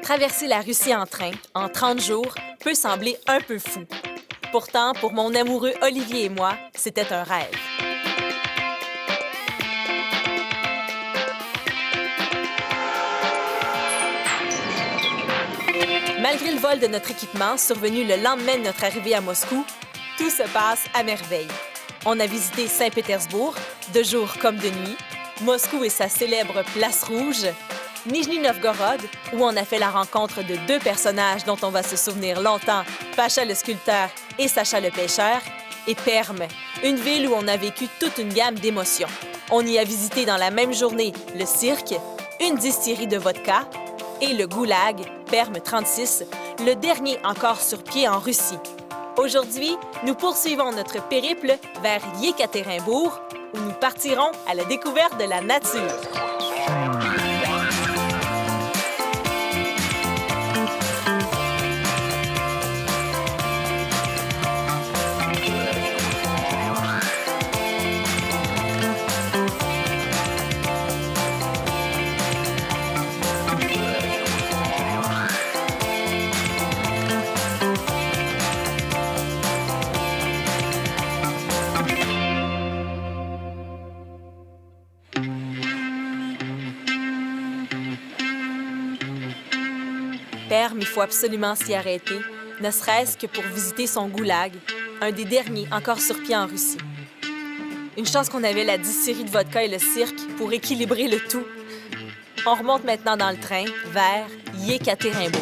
Traverser la Russie en train, en 30 jours, peut sembler un peu fou. Pourtant, pour mon amoureux Olivier et moi, c'était un rêve. Malgré le vol de notre équipement, survenu le lendemain de notre arrivée à Moscou, tout se passe à merveille. On a visité Saint-Pétersbourg, de jour comme de nuit, Moscou et sa célèbre Place Rouge, Nijni-Novgorod, où on a fait la rencontre de deux personnages dont on va se souvenir longtemps, Pacha le sculpteur et Sacha le pêcheur, et Perm, une ville où on a vécu toute une gamme d'émotions. On y a visité dans la même journée le cirque, une distillerie de vodka et le goulag, Perm 36, le dernier encore sur pied en Russie. Aujourd'hui, nous poursuivons notre périple vers Yekaterinbourg, où nous partirons à la découverte de la nature. Perm, il faut absolument s'y arrêter, ne serait-ce que pour visiter son goulag, un des derniers encore sur pied en Russie. Une chance qu'on avait la distillerie de vodka et le cirque pour équilibrer le tout. On remonte maintenant dans le train vers Yekaterinbourg.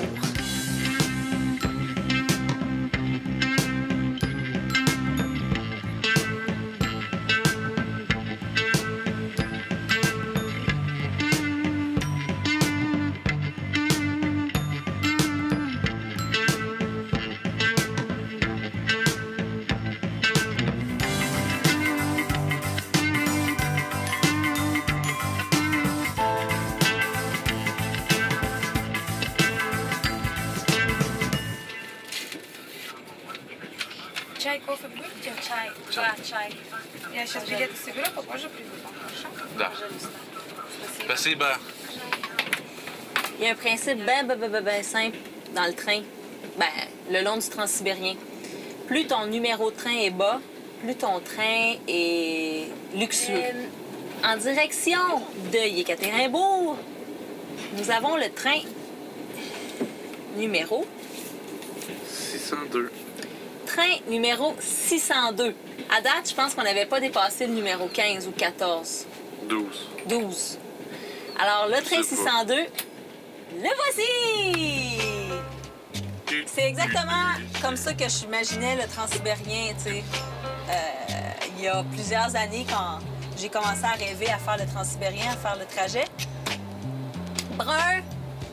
Чай, кофе будете? Чай. Да, чай. Я сейчас билеты соберу, попозже приду. Да. Спасибо. Il y a un principe ben simple dans le train, le long du Transsibérien. Plus ton numéro de train est bas, plus ton train est luxueux. En direction de Yekaterinbourg, nous avons le train numéro 602. Train numéro 602. À date, je pense qu'on n'avait pas dépassé le numéro 15 ou 14. 12. Alors, le train 602, le voici! C'est exactement comme ça que j'imaginais le Transsibérien, tu sais. Il y a plusieurs années, quand j'ai commencé à rêver à faire le Transsibérien, à faire le trajet. Brun,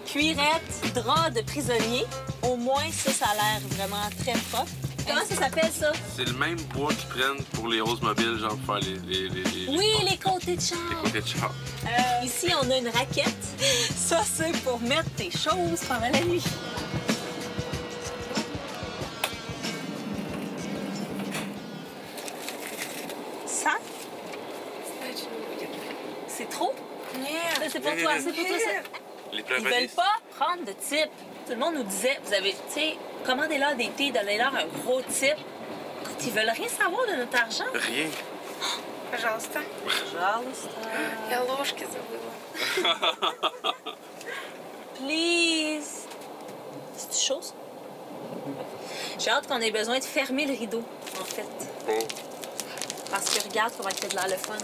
cuirette, drap de prisonnier. Au moins, ça a l'air vraiment très propre. Comment ça s'appelle, ça? C'est le même bois qu'ils prennent pour les roses mobiles, genre pour faire Oui, les côtés de char. les côtés de char. Ici, on a une raquette. Ça, c'est pour mettre tes choses pendant la nuit. Ça? C'est trop? Ça, c'est pour toi, c'est pour toi, ça. Les Ils veulent pas prendre de type. Tout le monde nous disait, vous avez, tu sais, commandez-leur des thés, donnez-leur un gros type. Écoute, ils veulent rien savoir de notre argent. Rien. Пожалуйста. Я ложки забыла. Please. C'est chaud, ça? J'ai hâte qu'on ait besoin de fermer le rideau, en fait. Oh. Parce que regarde comment il fait de l'air le fun.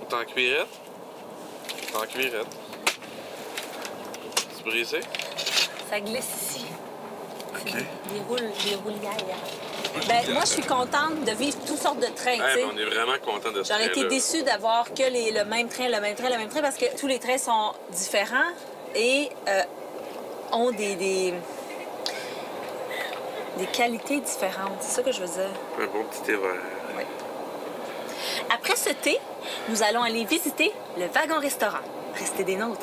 T'es en cuirette? T'es en cuirette. C'est brisé? Ça glisse ici. OK. Des roulières. Ben, moi, je suis contente de vivre toutes sortes de trains, tu sais. On est vraiment content de ça. J'aurais été déçue d'avoir que le même train, parce que tous les trains sont différents et ont des qualités différentes. C'est ça que je veux dire. Un bon petit thé vert. Oui. Après ce thé, nous allons aller visiter le wagon-restaurant. Restez des nôtres.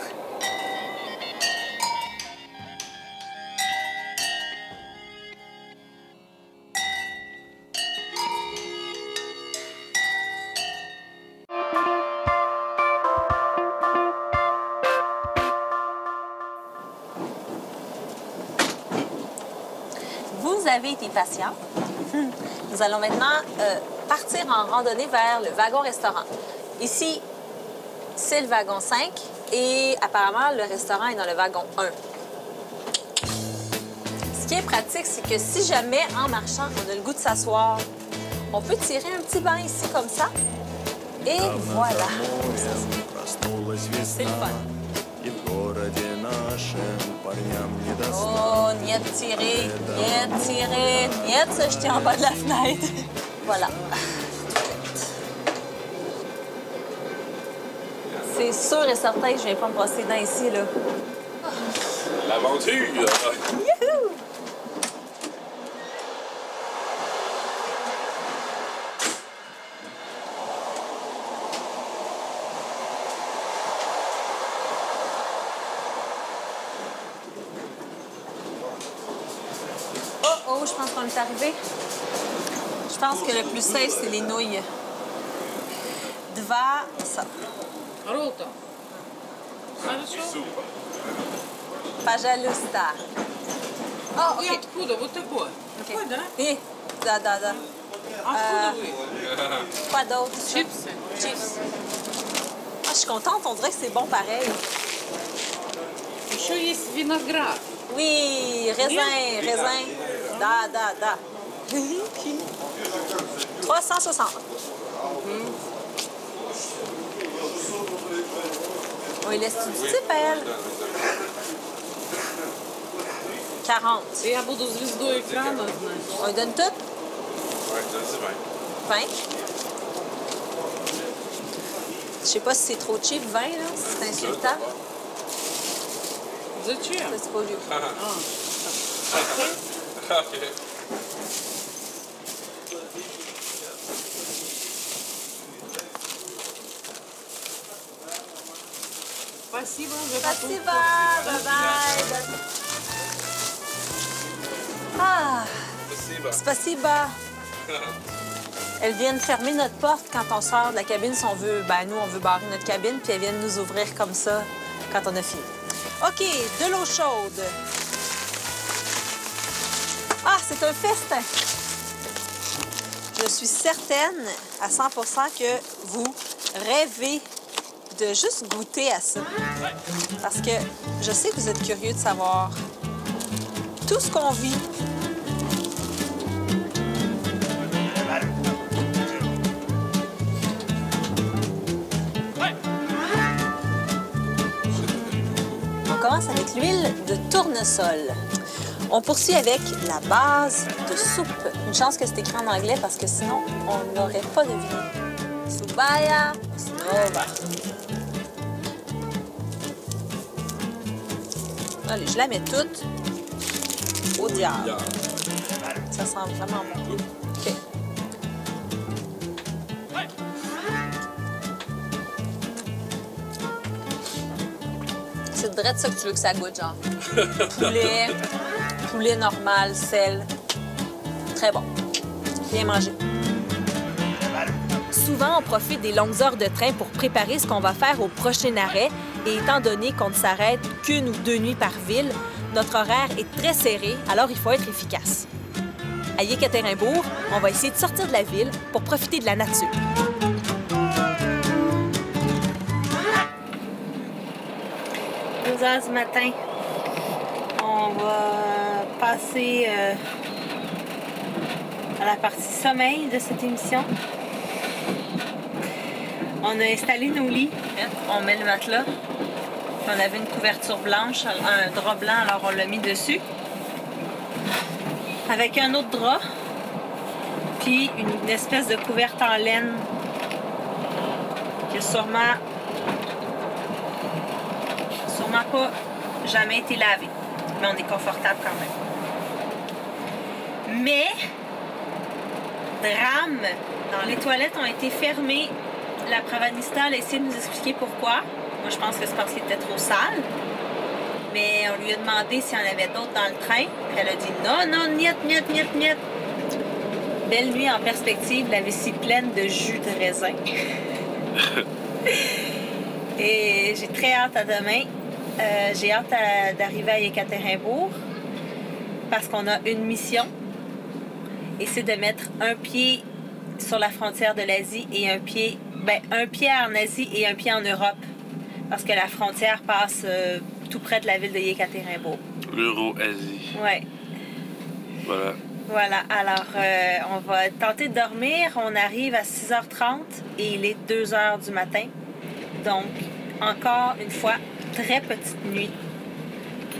avez été patient. Nous allons maintenant partir en randonnée vers le wagon-restaurant. Ici, c'est le wagon 5 et apparemment, le restaurant est dans le wagon 1. Ce qui est pratique, c'est que si jamais, en marchant, on a le goût de s'asseoir, on peut tirer un petit banc ici, comme ça. Et voilà. C'est le fun. Oh, niet tirer, niet se jeter en bas de la fenêtre. Voilà. C'est sûr et certain que je viens pas me brosser les dents ici, là. L'aventure! Youhou! Oh, je pense qu'on est arrivé. Je pense que le plus safe, c'est les nouilles. Два ça. Круто. Хорошо. Super. Пожалуйста. А вы откуда? Вот такой. Такой, да? И, да. Откуда вы? Quoi d'autre? Чипсы. Chips. Ah, je suis contente, on dirait que c'est bon pareil. Еще есть виноград. Oui, raisin. Da. 360. On lui laisse-tu du type, elle? 40. Я буду звездой экрана, значит. On lui donne tout? Ouais, c'est bien. 20. Je sais pas si c'est trop cheap, 20, là. C'est insultant. Зачем? Ça, c'est pas vieux. OK. Спасибо. Спасибо. Bye-bye. Ah, Спасибо. spasiba. Elles viennent fermer notre porte quand on sort de la cabine si on veut. Ben, nous, on veut barrer notre cabine, puis elles viennent nous ouvrir comme ça quand on a fini. OK, de l'eau chaude. Ah, c'est un festin. Je suis certaine à 100% que vous rêvez de juste goûter à ça. Parce que je sais que vous êtes curieux de savoir tout ce qu'on vit. On commence avec l'huile de tournesol. On poursuit avec la base de soupe. Une chance que c'est écrit en anglais parce que sinon, on n'aurait pas deviné. Subaya Snova. Allez, je la mets toute au diable. Ça sent vraiment bon. OK. C'est de ça que tu veux que ça goûte, genre. Poulet normal, sel. Très bon. Bien mangé. Souvent, on profite des longues heures de train pour préparer ce qu'on va faire au prochain arrêt. Et étant donné qu'on ne s'arrête qu'une ou deux nuits par ville, notre horaire est très serré, alors il faut être efficace. À Yekaterinbourg, on va essayer de sortir de la ville pour profiter de la nature. 2 heures du matin, on va passer à la partie sommeil de cette émission. On a installé nos lits, on met le matelas. On avait une couverture blanche, un drap blanc, alors on l'a mis dessus. Avec un autre drap, puis une espèce de couverte en laine qui a sûrement pas jamais été lavé. Mais on est confortable quand même. Mais, drame, les toilettes ont été fermées. La Pravanista a essayé de nous expliquer pourquoi. Moi, je pense que c'est parce qu'il était trop sale. Mais on lui a demandé s'il y en avait d'autres dans le train. Elle a dit non, niet. Belle nuit en perspective, la vessie pleine de jus de raisin. Et j'ai très hâte à demain. J'ai hâte d'arriver à Yekaterinbourg parce qu'on a une mission. et c'est de mettre un pied sur la frontière de l'Asie et un pied en Asie et un pied en Europe, parce que la frontière passe tout près de la ville de Yekaterinbourg. L'Euro-Asie. Ouais. Voilà. Voilà, alors on va tenter de dormir. On arrive à 6h30 et il est 2h du matin. Donc, encore une fois, très petite nuit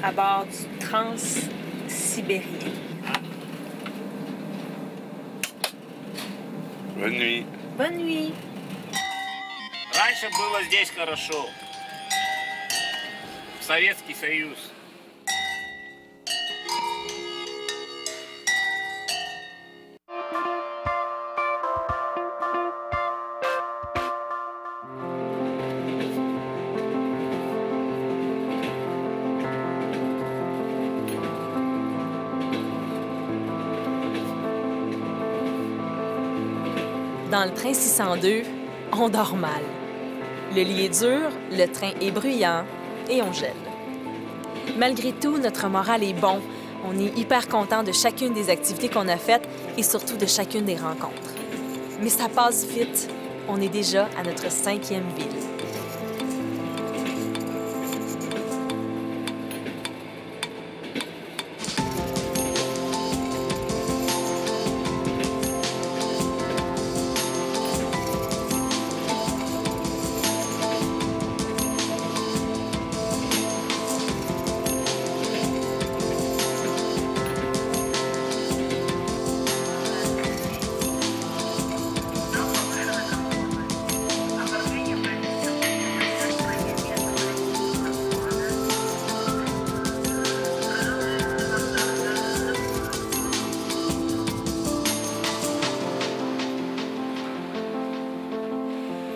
à bord du Trans-Sibérien. Bonne nuit. Bonne nuit. Раньше было здесь хорошо. Советский Союз. Dans le train 602, on dort mal. Le lit est dur, le train est bruyant et on gèle. Malgré tout, notre moral est bon. On est hyper content de chacune des activités qu'on a faites et surtout de chacune des rencontres. Mais ça passe vite. On est déjà à notre 5e ville.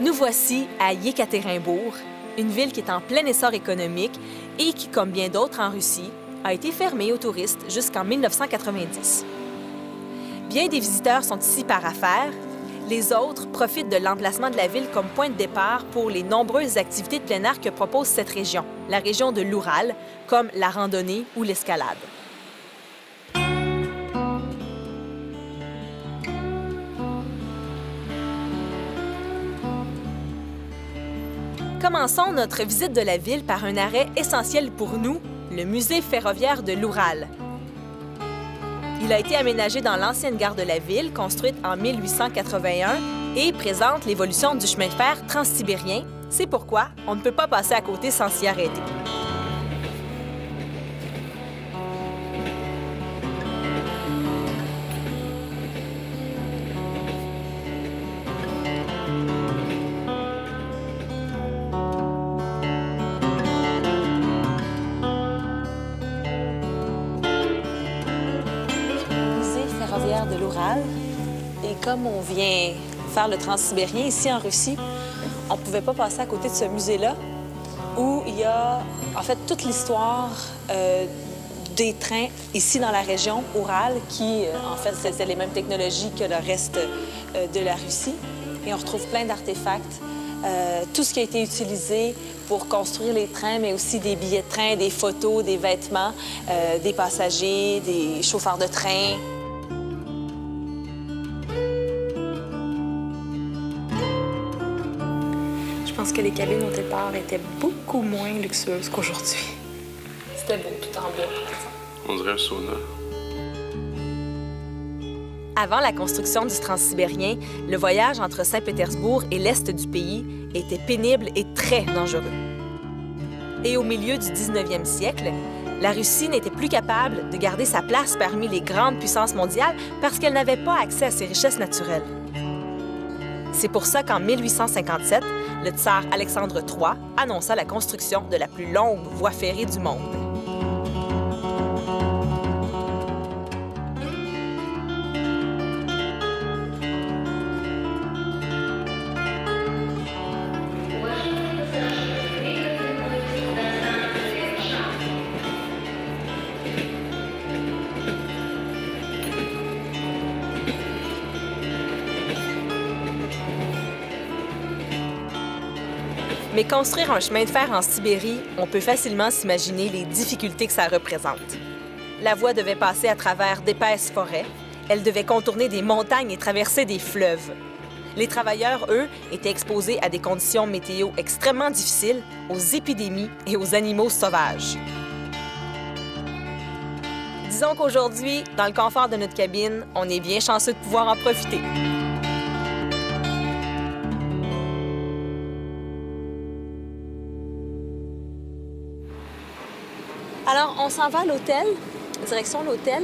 Nous voici à Yekaterinbourg, une ville qui est en plein essor économique et qui, comme bien d'autres en Russie, a été fermée aux touristes jusqu'en 1990. Bien des visiteurs sont ici par affaires, les autres profitent de l'emplacement de la ville comme point de départ pour les nombreuses activités de plein air que propose cette région, la région de l'Oural, comme la randonnée ou l'escalade. Commençons notre visite de la ville par un arrêt essentiel pour nous, le musée ferroviaire de l'Oural. Il a été aménagé dans l'ancienne gare de la ville, construite en 1881, et présente l'évolution du chemin de fer transsibérien. C'est pourquoi on ne peut pas passer à côté sans s'y arrêter. De l'Oural. Et comme on vient faire le transsibérien ici en Russie, on ne pouvait pas passer à côté de ce musée-là où il y a en fait toute l'histoire des trains ici dans la région Oural qui, en fait, c'est les mêmes technologies que le reste de la Russie. Et on retrouve plein d'artefacts, tout ce qui a été utilisé pour construire les trains, mais aussi des billets de train, des photos, des vêtements, des passagers, des chauffeurs de train. Je pense que les cabines au départ étaient beaucoup moins luxueuses qu'aujourd'hui. C'était beau, tout en bois. On dirait un sauna. Avant la construction du transsibérien, le voyage entre Saint-Pétersbourg et l'est du pays était pénible et très dangereux. Et au milieu du 19e siècle, la Russie n'était plus capable de garder sa place parmi les grandes puissances mondiales parce qu'elle n'avait pas accès à ses richesses naturelles. C'est pour ça qu'en 1857, le tsar Alexandre III annonça la construction de la plus longue voie ferrée du monde. Mais construire un chemin de fer en Sibérie, on peut facilement s'imaginer les difficultés que ça représente. La voie devait passer à travers d'épaisses forêts Elles devaient contourner des montagnes et traverser des fleuves. Les travailleurs, eux, étaient exposés à des conditions météo extrêmement difficiles, aux épidémies et aux animaux sauvages. Disons qu'aujourd'hui, dans le confort de notre cabine, on est bien chanceux de pouvoir en profiter. Alors, on s'en va à l'hôtel, direction l'hôtel,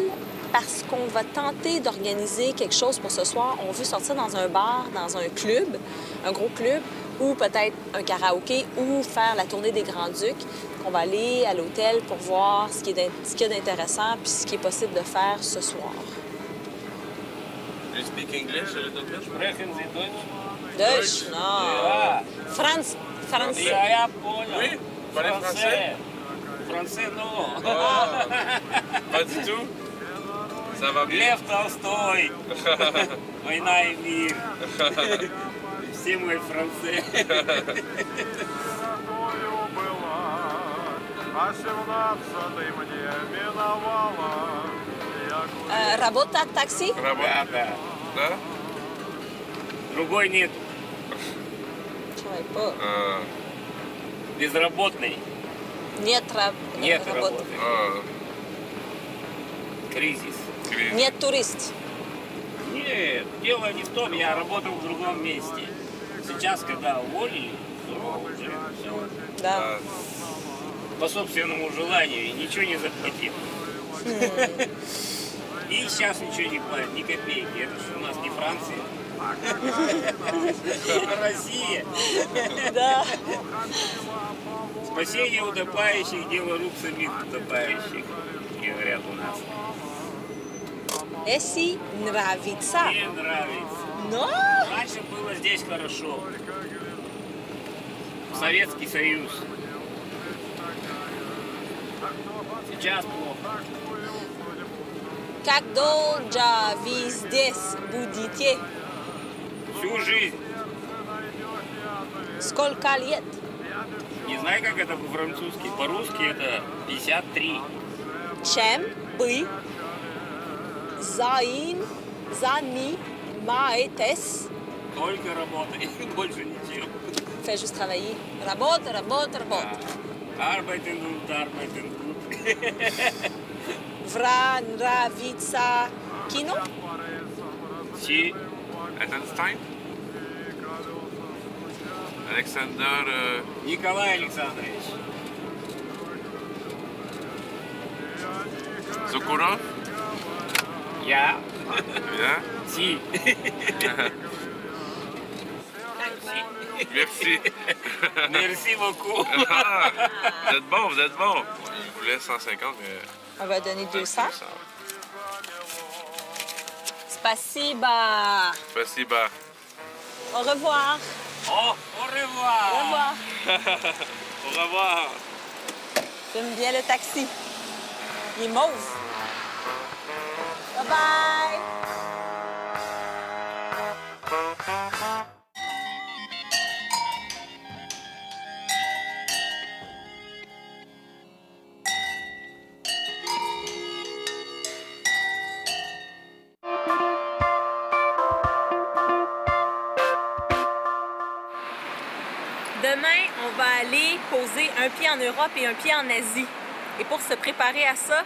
parce qu'on va tenter d'organiser quelque chose pour ce soir. On veut sortir dans un bar, dans un club, un gros club, ou peut-être un karaoké, ou faire la tournée des Grands-Ducs. On va aller à l'hôtel pour voir ce qu'il y a d'intéressant puis ce qui est possible de faire ce soir. Do you speak English a little bit? Sprechen Sie Deutsch? Deutsch? Non. Ja. Français. Я понял. Oui, parlez français? Français, non. Ah, pas du tout? Ça va bien? Лев Толстой. Война и мир. Все мои французы. Работа такси? Да, да. Да? Другой нет. Je savais pas. Безработный. Нет Нет работы. работы. Ah, Кризис. кризис. Нет турист. Нет, дело не в том, я работал в другом месте. Сейчас, когда уволили, то уже все Да. по собственному желанию и ничего не заплатил. И сейчас ничего не платят, ни копейки. Это же у нас не Франция. Россия. Да. Спасение утопающих, дело рук самих утопающих, говорят у нас. Если нравится. Мне нравится. Но? Раньше было здесь хорошо. Советский Союз. Сейчас плохо. Как долго вы здесь будете? Всю жизнь. Сколько лет? Не знаю, как это по-французски. По-русски это 53. Чем вы занимаетесь? Только работай, больше ничего. Fais juste travailler. Работа, работа, работа. Arbeiten und arbeiten gut. Нравится кино? Си. Eisenstein? Alexander... Николай Александрович. Sokurov? Я. Yeah? Си. Merci. Merci beaucoup. Ah, vous êtes bon, vous êtes bon. Je voulais 150, mais... On va donner 200. 200. Спасибо. Спасибо. Au revoir. Au revoir. Au revoir. Au revoir. J'aime bien le taxi. Il est mauve. Bye bye. Demain, on va aller poser un pied en Europe et un pied en Asie. Et pour se préparer à ça,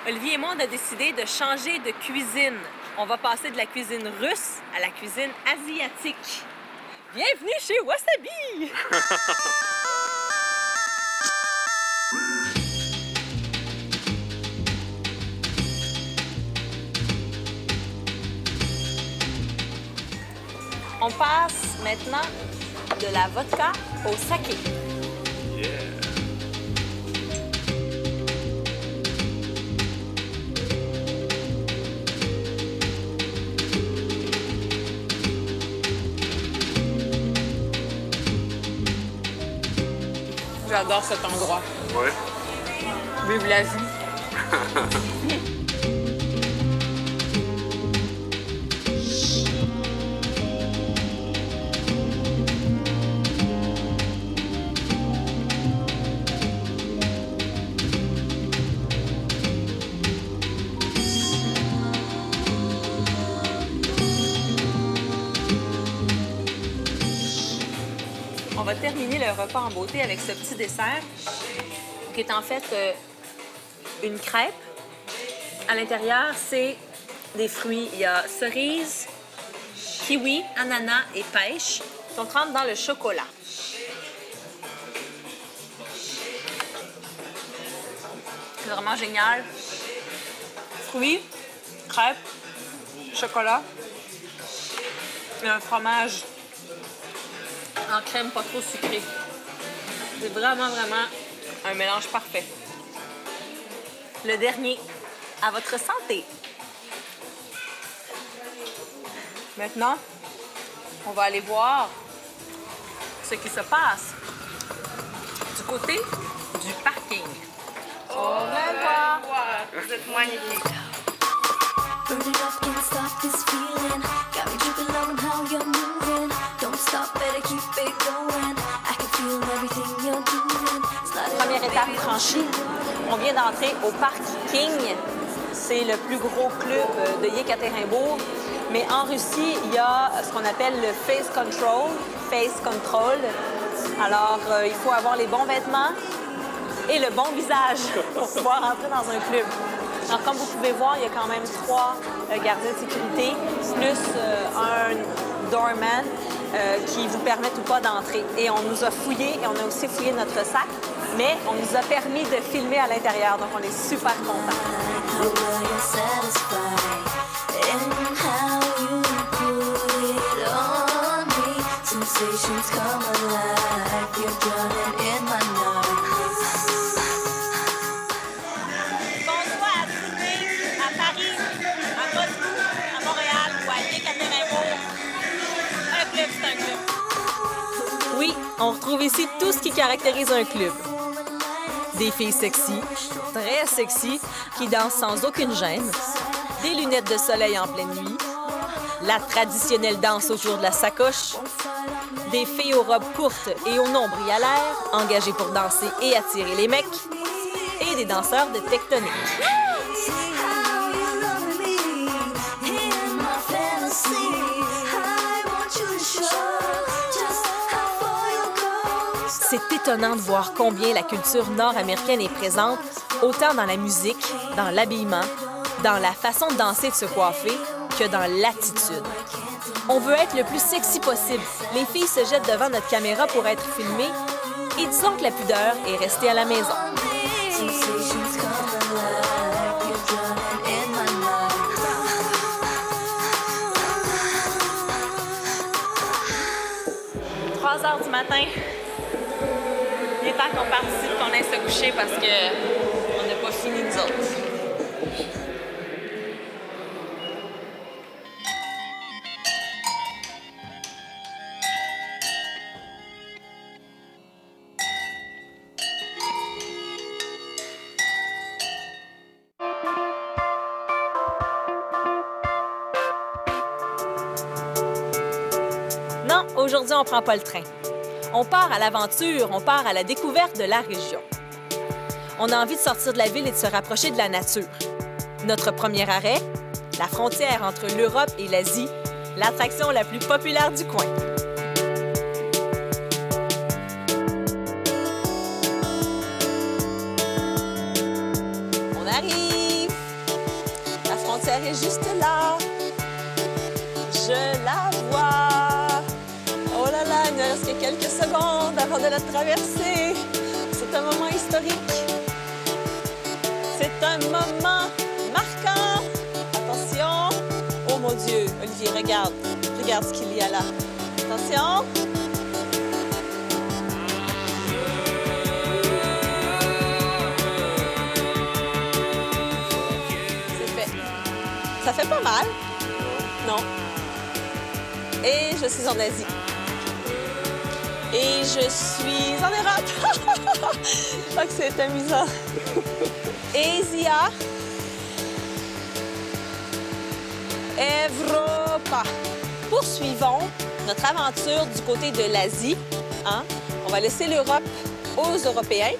Olivier et moi, on a décidé de changer de cuisine. On va passer de la cuisine russe à la cuisine asiatique. Bienvenue chez Wasabi! On passe maintenant de la vodka au saké. Yeah. J'adore cet endroit. Ouais. Vive la vie. On va terminer le repas en beauté avec ce petit dessert qui est en fait une crêpe. À l'intérieur, c'est des fruits. Il y a cerise, kiwi, ananas et pêche. On trempe dans le chocolat. C'est vraiment génial. Fruits, crêpes, chocolat et un fromage en crème pas trop sucrée. C'est vraiment un mélange parfait. Le dernier, à votre santé. Maintenant, on va aller voir ce qui se passe du côté du parking. Au revoir! Vous êtes magnifique. Burn it up, can't stop this feeling. Got me tripping, loving how you're moving. Don't stop, better keep it going. I can feel everything you're doing. Première étape franchie, on vient d'entrer au Parc King. C'est le plus gros club de Yekaterinbourg. Mais en Russie, il y a ce qu'on appelle le face control. Alors, il faut avoir les bons vêtements et le bon visage pour pouvoir entrer dans un club. Alors, comme vous pouvez voir, il y a quand même 3 gardiens de sécurité, plus un doorman qui vous permettent ou pas d'entrer. Et on nous a fouillé et on a aussi fouillé notre sac, mais on nous a permis de filmer à l'intérieur, donc on est super contents. Oui, on retrouve ici tout ce qui caractérise un club. Des filles sexy, très sexy, qui dansent sans aucune gêne, des lunettes de soleil en pleine nuit, la traditionnelle danse autour de la sacoche, des filles aux robes courtes et aux nombris à l'air, engagées pour danser et attirer les mecs, et des danseurs de tectonique. C'est étonnant de voir combien la culture nord-américaine est présente, autant dans la musique, dans l'habillement, dans la façon de danser et de se coiffer, que dans l'attitude. On veut être le plus sexy possible. Les filles se jettent devant notre caméra pour être filmées et disons que la pudeur est restée à la maison. « 3 heures du matin. Il est temps qu'on participe, qu'on aille se coucher parce qu'on n'a pas fini nous autres. Non, aujourd'hui, on prend pas le train. On part à l'aventure, on part à la découverte de la région. On a envie de sortir de la ville et de se rapprocher de la nature. Notre premier arrêt, la frontière entre l'Europe et l'Asie, l'attraction la plus populaire du coin. On arrive! La frontière est juste là. Je la vois. Oh là là, il ne reste que quelques secondes avant de la traverser. C'est un moment historique. C'est un moment marquant. Attention. Oh mon Dieu, Olivier, regarde. Regarde ce qu'il y a là. Attention. C'est fait. Ça fait pas mal. Non. Et je suis en Asie. Et je suis en Europe. Je crois que c'est amusant. Asia. Europa. Poursuivons notre aventure du côté de l'Asie. Hein? On va laisser l'Europe aux Européens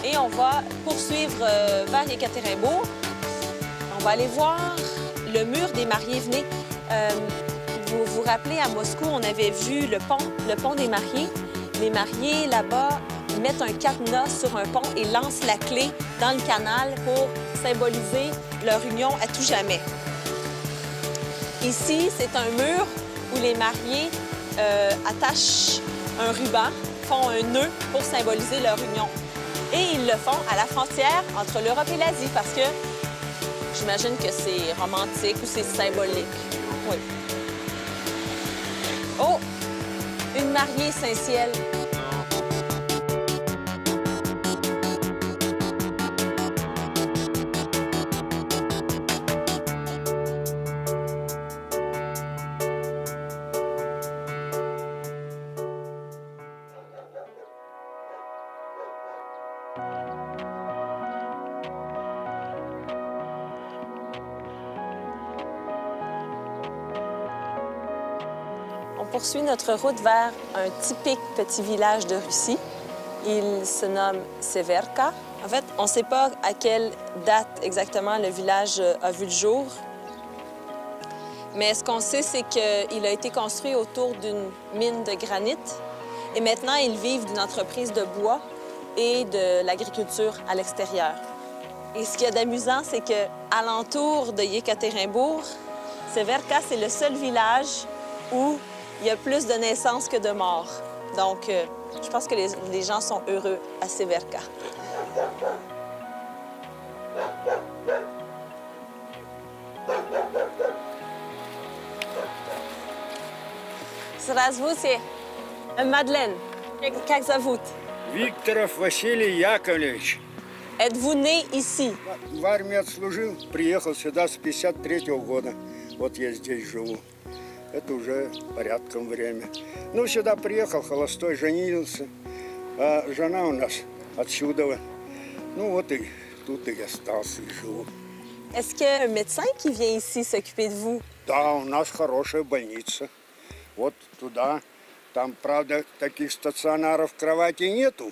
et on va poursuivre vers Yekaterinbourg. On va aller voir le mur des mariés. Venez. Vous vous rappelez, à Moscou, on avait vu le pont des mariés. Les mariés, là-bas, mettent un cadenas sur un pont et lancent la clé dans le canal pour symboliser leur union à tout jamais. Ici, c'est un mur où les mariés attachent un ruban, font un nœud pour symboliser leur union. Et ils le font à la frontière entre l'Europe et l'Asie parce que j'imagine que c'est romantique ou c'est symbolique. Oui. Oh! Une mariée Saint-Ciel. On poursuit notre route vers un typique petit village de Russie. Il se nomme Severka. En fait, on ne sait pas à quelle date exactement le village a vu le jour. Mais ce qu'on sait, c'est qu'il a été construit autour d'une mine de granit. Et maintenant, ils vivent d'une entreprise de bois et de l'agriculture à l'extérieur. Et ce qu'il y a d'amusant, c'est qu'alentour de Yekaterinbourg, Severka, c'est le seul village où il y a plus de naissances que de morts. Donc, je pense que les gens sont heureux à Severka. Здравствуйте. Madeleine, как зовут? Викторов Василий Яковлевич. Êtes-vous né ici? В армии отслужил, приехал сюда с 53-го года. Вот я здесь живу. Это уже порядком время. Ну, сюда приехал, холостой, женился. А жена у нас отсюда. Ну, вот и тут и остался, и живу. Est-ce qu'il y a un médecin qui vient ici s'occuper de vous? Да, у нас хорошая больница. Вот туда. Там, правда, таких стационаров кровати нету.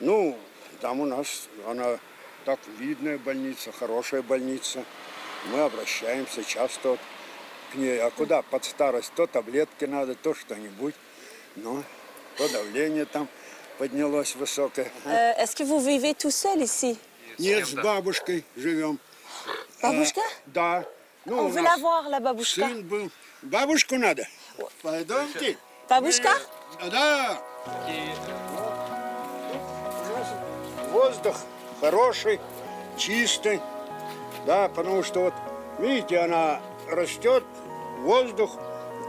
Ну, там у нас, она так видная больница, хорошая больница. Мы обращаемся часто вот к ней. А куда? Под старость. То таблетки надо, то что-нибудь. Ну, то давление там поднялось высокое. Est-ce que vous vivez tout seul ici? Нет, с бабушкой живем. Бабушка? Да. Ну, On у veut нас la voir, la бабушка. сын был. Бабушку надо? Пойдемте. Бабушка? Да. Воздух хороший, чистый. Да, потому что вот, видите, она растет, воздух,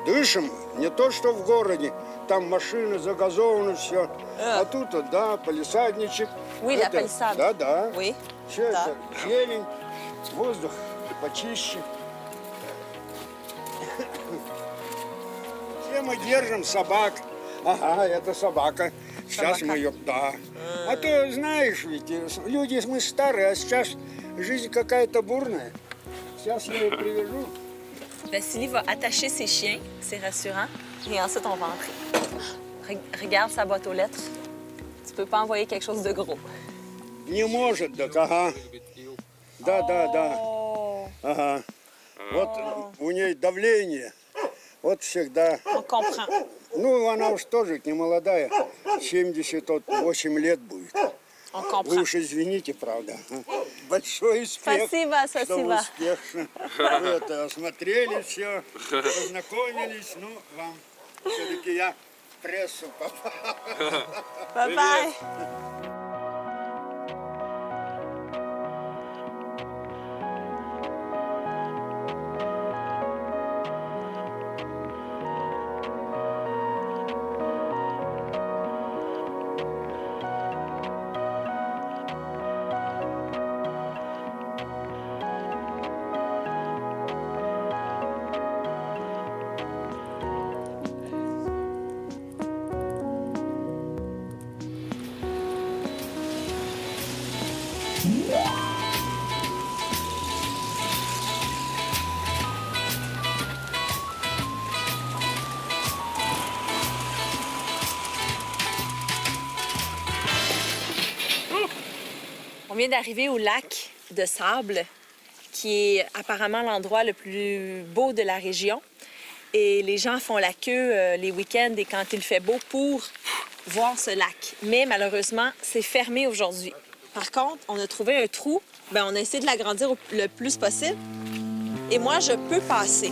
дышим, не то что в городе. Там машины, загазованы, все. А тут, вот, да, палисадничек. Oui, la palissade. Да, да. Oui. Все Да. это зелень, воздух почище. Все мы держим собак. Ага, это собака. Сейчас мы ее... Да. А то, знаешь, ведь люди мы старые, а сейчас жизнь какая-то бурная. Сейчас я ее привяжу. Vassili va attacher ses chiens, c'est rassurant. Et ensuite, on va entrer. Regarde sa boîte aux lettres. Tu peux pas envoyer quelque chose de gros. Не может, так, ага. Да, да, да. Ага. Вот у ней давление. Вот всегда. On comprend. Ну, она уж тоже не молодая. 78 лет будет. On Вы comprend. уж извините, правда. Большой успех. Спасибо, Что спасибо. успешно. Вы это осмотрели все, познакомились. Ну, вам все-таки я в прессу попал. Bye-bye. On vient d'arriver au lac de sable, qui est apparemment l'endroit le plus beau de la région. Et les gens font la queue les week-ends et quand il fait beau pour voir ce lac. Mais malheureusement, c'est fermé aujourd'hui. Par contre, on a trouvé un trou. Bien, on a essayé de l'agrandir le plus possible. Et moi, je peux passer.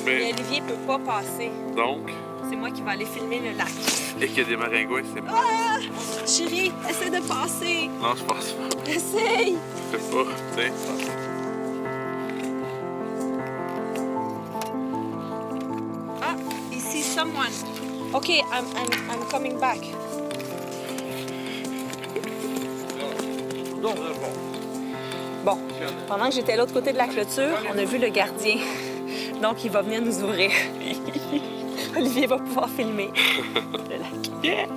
Mais Olivier peut pas passer. Donc? C'est moi qui vais aller filmer le lac. Et qu'il y a des maringouins, c'est mal. Ah! Chérie, essaie de passer. Non, je passe pas. Essaye. Je fais pas. Tiens. Ah, ici, someone. OK, I'm coming back. Bon, pendant que j'étais à l'autre côté de la clôture, on a vu le gardien. Donc, il va venir nous ouvrir. Olivier va pouvoir filmer le lac. Yeah.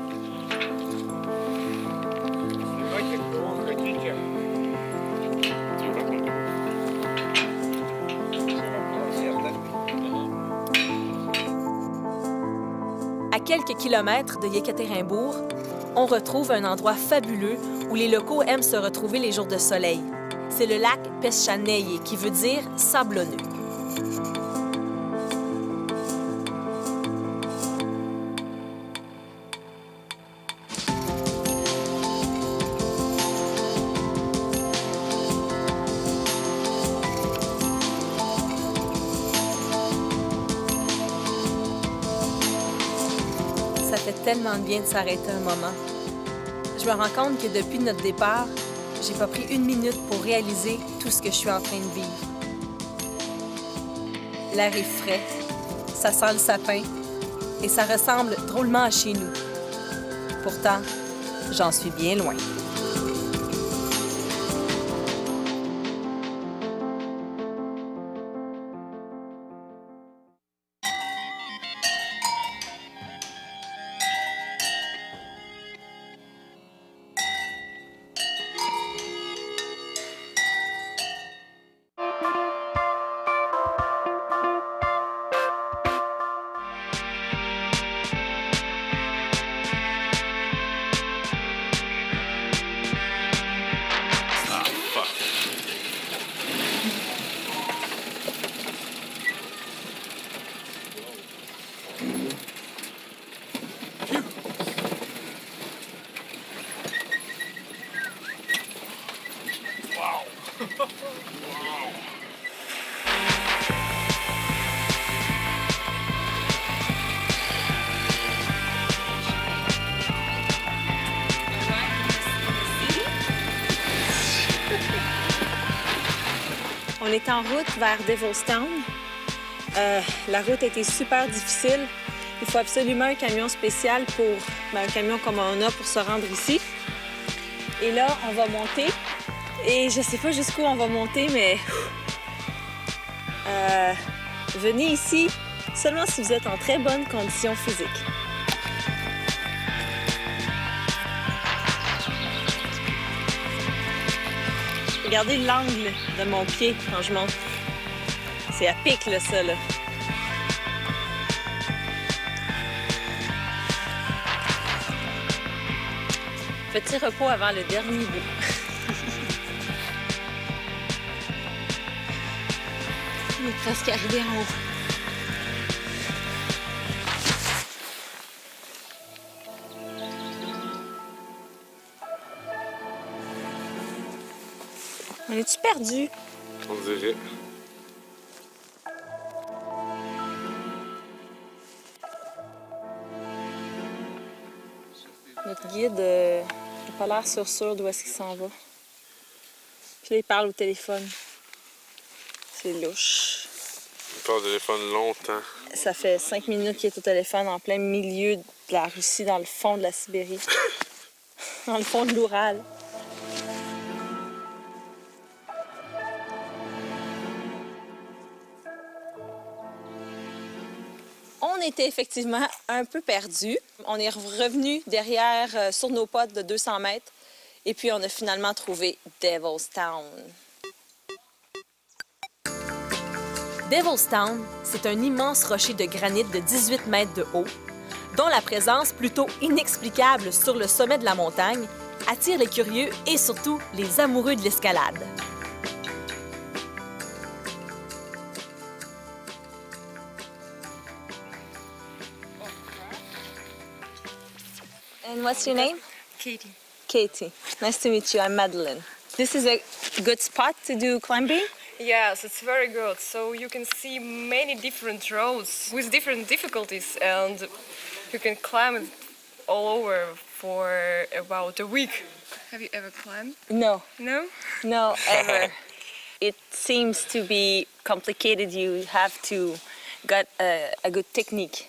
À quelques kilomètres de Yekaterinbourg, on retrouve un endroit fabuleux où les locaux aiment se retrouver les jours de soleil. C'est le lac Peschaneie, qui veut dire sablonneux. Ça fait tellement de bien de s'arrêter un moment. Je me rends compte que depuis notre départ, j'ai pas pris une minute pour réaliser tout ce que je suis en train de vivre. L'air est frais, ça sent le sapin et ça ressemble drôlement à chez nous. Pourtant, j'en suis bien loin. On est en route vers Devilstown. La route a été super difficile. Il faut absolument un camion spécial un camion comme on a pour se rendre ici. Et là, on va monter. Et je sais pas jusqu'où on va monter, mais venez ici seulement si vous êtes en très bonne condition physique. Regardez l'angle de mon pied quand je monte. C'est à pic, là, ça, là. Petit repos avant le dernier bout. On est presque arrivé en haut. On est-tu perdu? On dirait. Notre guide n'a pas l'air sûr d'où est-ce qu'il s'en va. Puis là, il parle au téléphone. C'est louche. Il parle au téléphone longtemps. Ça fait 5 minutes qu'il est au téléphone en plein milieu de la Russie, dans le fond de la Sibérie. Dans le fond de l'Oural. On était effectivement un peu perdus. On est revenu derrière sur nos potes de 200 mètres et puis on a finalement trouvé Devilstown. Devilstown, c'est un immense rocher de granit de 18 mètres de haut, dont la présence plutôt inexplicable sur le sommet de la montagne attire les curieux et surtout les amoureux de l'escalade. And what's your name? Katie. Katie. Nice to meet you. I'm Madeline. This is a good spot to do climbing? Yes, it's very good. So you can see many different roads with different difficulties, and you can climb it all over for about a week. Have you ever climbed? No. No? No, ever. It seems to be complicated. You have to get a good technique.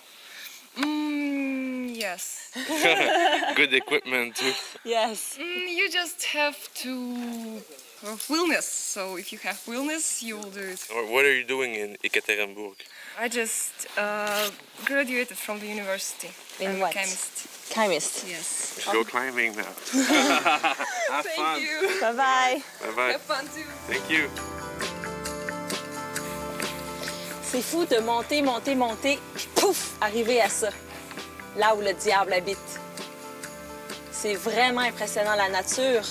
Yes. Good equipment too. Yes. You just have to have willness. So if you have willness, you will do it. Or what are you doing in Ekaterinburg? I just graduated from the university. In I'm what? a chemist. Chemist. Yes. We should go climbing now. Have fun. Thank you. Bye-bye. Bye-bye. Have fun too. Thank you. C'est fou de monter, monter, monter, puis pouf, arriver à ça, là où le diable habite. C'est vraiment impressionnant, la nature,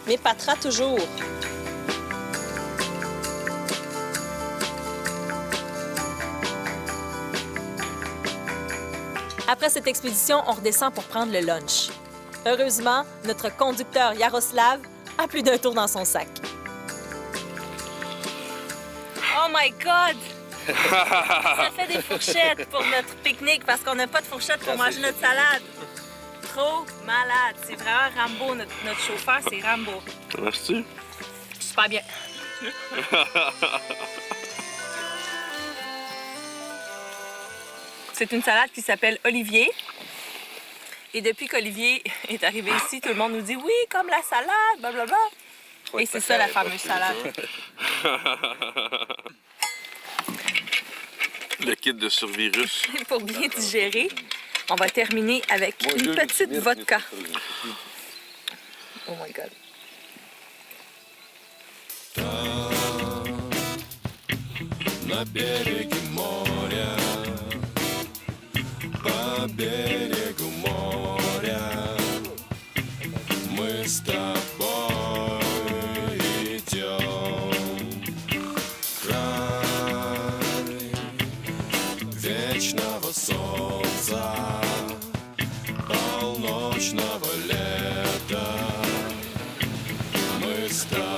mais Patra toujours. Après cette expédition, on redescend pour prendre le lunch. Heureusement, notre conducteur Yaroslav a plus d'un tour dans son sac. Oh my God! Ça fait des fourchettes pour notre pique-nique parce qu'on n'a pas de fourchette pour manger notre salade. Trop malade. C'est vraiment Rambo, notre chauffeur, c'est Rambo. Ça marche-tu? Super bien. C'est une salade qui s'appelle Olivier. Et depuis qu'Olivier est arrivé ici, tout le monde nous dit oui, comme la salade, blablabla. Et c'est ça la fameuse salade. Le kit de survie russe. Pour bien digérer, on va terminer avec une petite vodka. Oh my God. На береге моря, по берегу моря, мы с тобой идем. Край вечного солнца, полночного лета, мы с тобой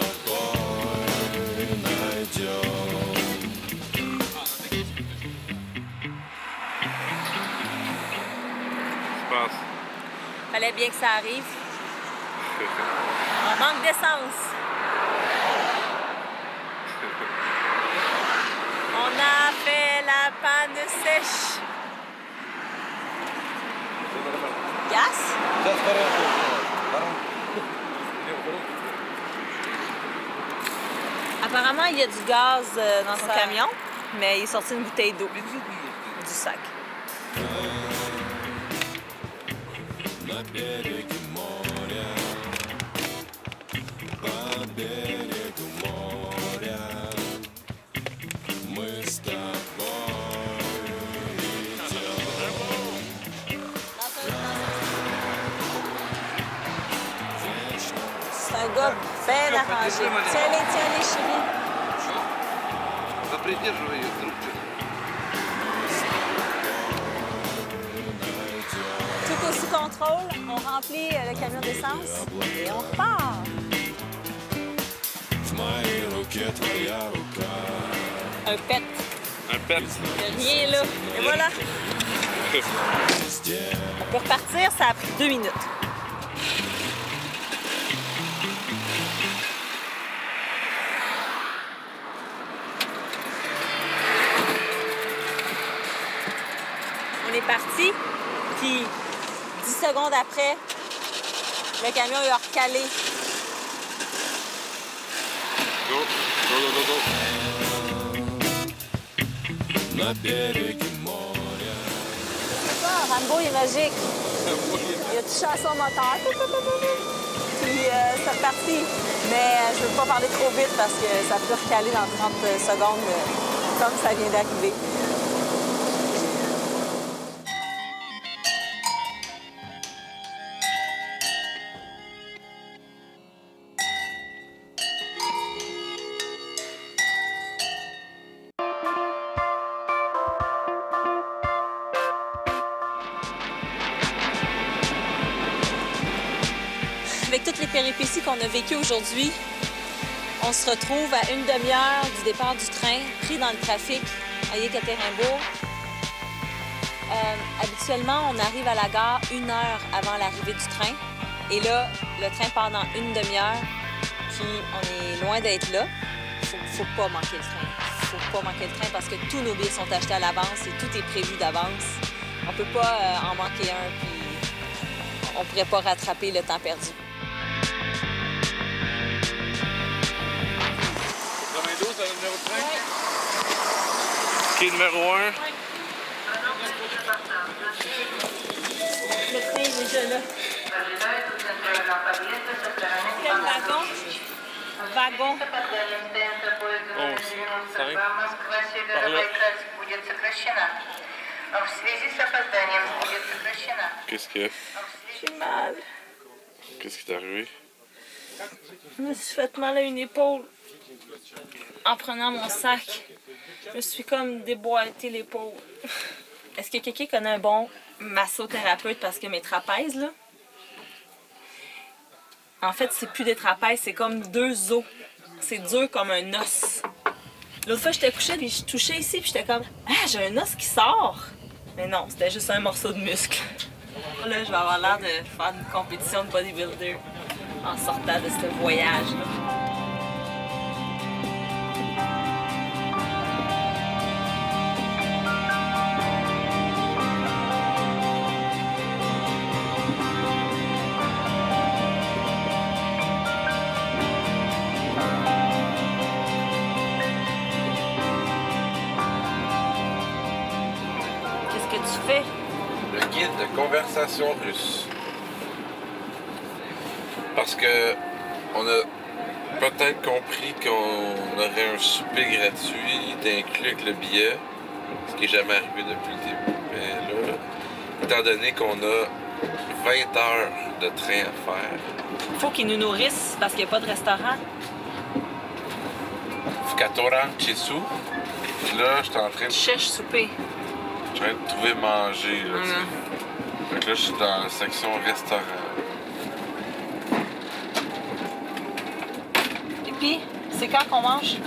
найдем. Fallait bien que ça arrive. On manque d'essence. On a fait la panne sèche. Gaz? Apparemment, il y a du gaz dans son camion, mais il est sorti une bouteille d'eau du sac. На береге моря, по берегу моря, мы с тобой идем. C'est un gars bien arrangé. Tiens-les, chérie. Да придерживай ее, вдруг что-то. Tout est sous contrôle, on remplit le camion d'essence et on repart. В моей руке твоя рука. Un pet. Un pet. Il y a rien là. Et voilà. On peut repartir, ça a pris 2 minutes. On est parti, puis 10 secondes après, le camion il a recalé. Go, go, go, go, go. На береге моря. Ah, Rambo est magique. Il a touché à son moteur. Puis c'est reparti. Mais je ne veux pas parler trop vite parce que ça peut recaler dans 30 secondes comme ça vient d'arriver. Avec toutes les péripéties qu'on a vécues aujourd'hui, on se retrouve à une demi-heure du départ du train, pris dans le trafic à Yekaterinbourg. Habituellement, on arrive à la gare 1 heure avant l'arrivée du train. Et là, le train part dans une demi-heure, puis on est loin d'être là. Faut pas manquer le train. Faut pas manquer le train parce que tous nos billets sont achetés à l'avance et tout est prévu d'avance. On peut pas en manquer un, puis on pourrait pas rattraper le temps perdu. 92, c'est le numéro de train? Quai numéro 1. Le train est déjà là. Quel wagon? Wagon. 11, 5. Par là. Qu'est-ce que... J'ai mal. Qu'est-ce qui t'est arrivé? Je me suis fait mal à une épaule. En prenant mon sac, je me suis comme déboîté l'épaule. Est-ce que quelqu'un connaît un bon massothérapeute parce que mes trapèzes, là? En fait, c'est plus des trapèzes, c'est comme 2 os. C'est dur comme un os. L'autre fois, j'étais couchée, puis je touchais ici, puis j'étais comme « Ah, j'ai un os qui sort! » Mais non, c'était juste un morceau de muscle. Là, je vais avoir l'air de faire une compétition de bodybuilder en sortant de ce voyage-là. Qu'est-ce que tu fais? Le guide de conversation russe. Parce que on a peut-être compris qu'on aurait un souper gratuit d'inclus avec le billet, ce qui n'est jamais arrivé depuis le début. Mais là, étant donné qu'on a 20 heures de train à faire, Faut qu'ils nous nourrissent parce qu'il n'y a pas de restaurant. Fkatoran Chisu, puis là, je suis en train de... Cherche souper. Je suis en train de trouver manger, là, tu sais. Fait que là, je suis dans la section restaurant. Et puis, c'est quand qu'on mange?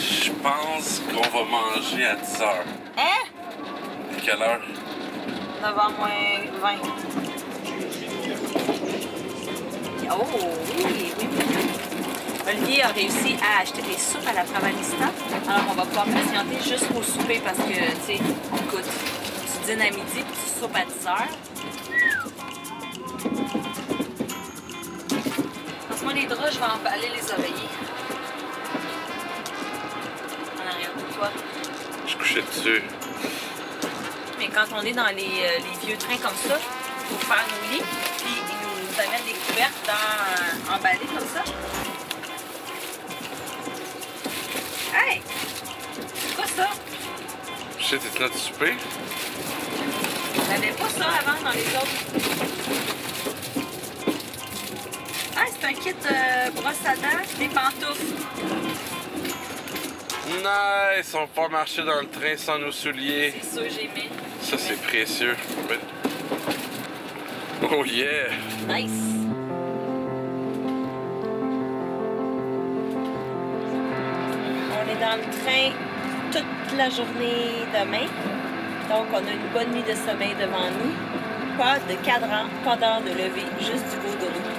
Je pense qu'on va manger à 10 heures. Hein? Quelle heure? 9h moins 20. Oh, oui. Olivier a réussi à acheter des soupes à la Pravalista. Alors, on va pouvoir patienter jusqu'au souper parce que, tu sais, écoute, tu dînes à midi puis tu soupes à 10 heures. Passe-moi les draps, je vais emballer les oreillers. En arrière de toi. Je couchais dessus. Mais quand on est dans les vieux trains comme ça, il faut faire nos lits, puis ils nous amènent des couvertes emballées comme ça. Hey! C'est quoi ça? Je sais, t'es là de souper? On n'avait pas ça avant dans les autres. Ah, c'est un kit brosse à dents, des pantoufles. Nice! On peut pas marcher dans le train sans nos souliers. C'est ça, j'ai mis. Ça, c'est précieux. Oh yeah! Nice! On est dans le train toute la journée demain. Donc, on a une bonne nuit de sommeil devant nous. Pas de cadran, pas d'heure de lever, juste du beau dodo.